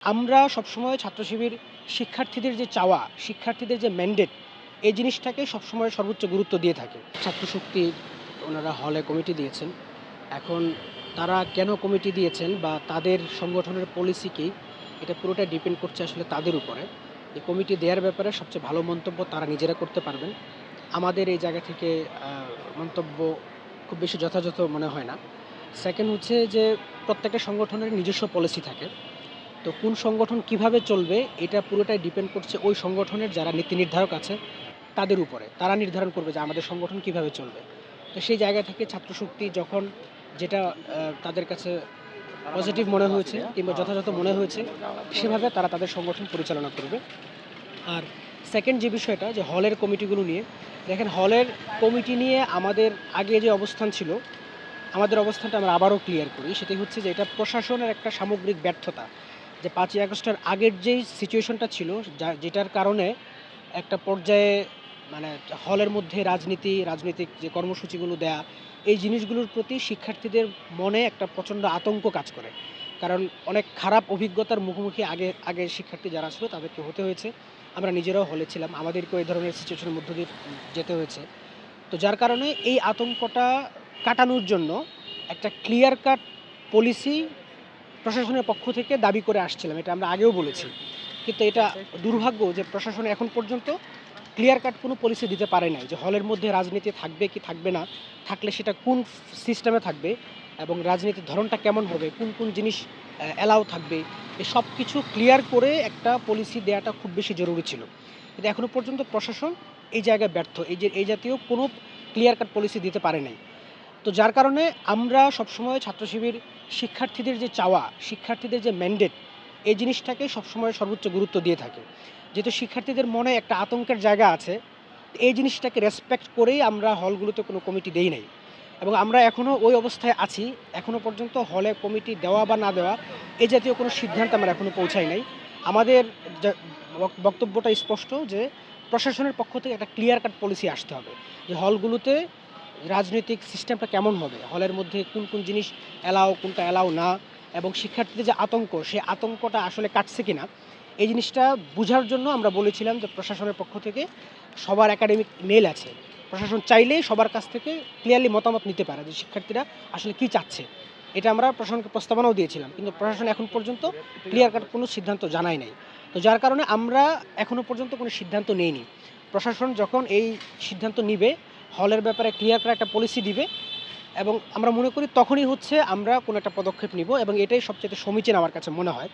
আমরা সবসময় ছাত্র শিবির শিক্ষার্থীদের যে চাওয়া, শিক্ষার্থীদের যে ম্যান্ডেট, এই জিনিসটাকে সবসময় সর্বোচ্চ গুরুত্ব দিয়ে থাকি। ছাত্রশক্তির ওনারা হলে কমিটি দিয়েছেন। এখন তারা কেন কমিটি দিয়েছেন বা তাদের সংগঠনের পলিসি কী, এটা পুরোটাই ডিপেন্ড করছে আসলে তাদের উপরে। এই কমিটি দেওয়ার ব্যাপারে সবচেয়ে ভালো মন্তব্য তারা নিজেরা করতে পারবেন। আমাদের এই জায়গা থেকে মন্তব্য খুব বেশি যথাযথ মনে হয় না। সেকেন্ড হচ্ছে যে প্রত্যেকটা সংগঠনের নিজস্ব পলিসি থাকে। তো কোন সংগঠন কিভাবে চলবে এটা পুরোটাই ডিপেন্ড করছে ওই সংগঠনের যারা নীতি নির্ধারক আছে তাদের উপরে। তারা নির্ধারণ করবে যে আমাদের সংগঠন কিভাবে চলবে। তো সেই জায়গা থেকে ছাত্রশক্তি যখন যেটা তাদের কাছে পজিটিভ মনে হয়েছে কিংবা যথাযথ মনে হয়েছে সেভাবে তারা তাদের সংগঠন পরিচালনা করবে। আর সেকেন্ড যে বিষয়টা যে হলের কমিটিগুলো নিয়ে, দেখেন হলের কমিটি নিয়ে আমাদের আগে যে অবস্থান ছিল, আমাদের অবস্থানটা আমরা আবারও ক্লিয়ার করি। সেটাই হচ্ছে যে এটা প্রশাসনের একটা সামগ্রিক ব্যর্থতা। যে ৫ই আগস্টের আগের যেই সিচুয়েশনটা ছিল যেটার কারণে একটা পর্যায়ে মানে হলের মধ্যে রাজনৈতিক যে কর্মসূচিগুলো দেয়া, এই জিনিসগুলোর প্রতি শিক্ষার্থীদের মনে একটা প্রচণ্ড আতঙ্ক কাজ করে। কারণ অনেক খারাপ অভিজ্ঞতার মুখোমুখি আগের শিক্ষার্থী যারা ছিল তাদেরকে হতে হয়েছে। আমরা নিজেরাও হলে ছিলাম। আমাদেরকেও এই ধরনের সিচুয়েশনের মধ্য দিয়ে যেতে হয়েছে। তো যার কারণে এই আতঙ্কটা কাটানোর জন্য একটা ক্লিয়ার কাট পলিসি প্রশাসনের পক্ষ থেকে দাবি করে আসছিলাম। এটা আমরা আগেও বলেছি। কিন্তু এটা দুর্ভাগ্য যে প্রশাসন এখন পর্যন্ত ক্লিয়ার কাট কোনো পলিসি দিতে পারে নাই যে হলের মধ্যে রাজনীতি থাকবে কি থাকবে না, থাকলে সেটা কোন সিস্টেমে থাকবে এবং রাজনীতির ধরনটা কেমন হবে, কোন জিনিস অ্যালাউ থাকবে, এই সব কিছু ক্লিয়ার করে একটা পলিসি দেওয়াটা খুব বেশি জরুরি ছিল। কিন্তু এখনও পর্যন্ত প্রশাসন এই জায়গায় ব্যর্থ। এই জাতীয় কোনো ক্লিয়ার কাট পলিসি দিতে পারে নাই। তো যার কারণে আমরা সবসময় ছাত্র শিবির শিক্ষার্থীদের যে চাওয়া, শিক্ষার্থীদের যে ম্যান্ডেট, এই জিনিসটাকে সবসময় সর্বোচ্চ গুরুত্ব দিয়ে থাকি। যেহেতু শিক্ষার্থীদের মনে একটা আতঙ্কের জায়গা আছে, এই জিনিসটাকে রেসপেক্ট করেই আমরা হলগুলোতে কোনো কমিটি দেই নাই। এবং আমরা এখনও ওই অবস্থায় আছি। এখনও পর্যন্ত হলে কমিটি দেওয়া বা না দেওয়া এই জাতীয় কোনো সিদ্ধান্তে আমরা এখনও পৌঁছাই নাই। আমাদের যা বক্তব্যটা স্পষ্ট যে প্রশাসনের পক্ষ থেকে একটা ক্লিয়ার কাট পলিসি আসতে হবে। যে হলগুলোতে রাজনৈতিক সিস্টেমটা কেমন হবে, হলের মধ্যে কোন জিনিস অ্যালাও, কোনটা অ্যালাও না, এবং শিক্ষার্থীদের যে আতঙ্ক, সেই আতঙ্কটা আসলে কাটছে কিনা, এই জিনিসটা বোঝার জন্য আমরা বলেছিলাম যে প্রশাসনের পক্ষ থেকে সবার একাডেমিক মেল আছে। প্রশাসন চাইলেই সবার কাছ থেকে ক্লিয়ারলি মতামত নিতে পারে যে শিক্ষার্থীরা আসলে কি চাচ্ছে। এটা আমরা প্রশাসনকে প্রস্তাবনাও দিয়েছিলাম, কিন্তু প্রশাসন এখন পর্যন্ত ক্লিয়ার কাট কোনো সিদ্ধান্ত জানায় নাই। তো যার কারণে আমরা এখনও পর্যন্ত কোনো সিদ্ধান্ত নেইনি। প্রশাসন যখন এই সিদ্ধান্ত নিবে, হলের ব্যাপারে ক্লিয়ার করে একটা পলিসি দিবে, এবং আমরা মনে করি তখনই হচ্ছে আমরা কোনো একটা পদক্ষেপ নিব, এবং এটাই সবচেয়ে সমীচীন আমার কাছে মনে হয়।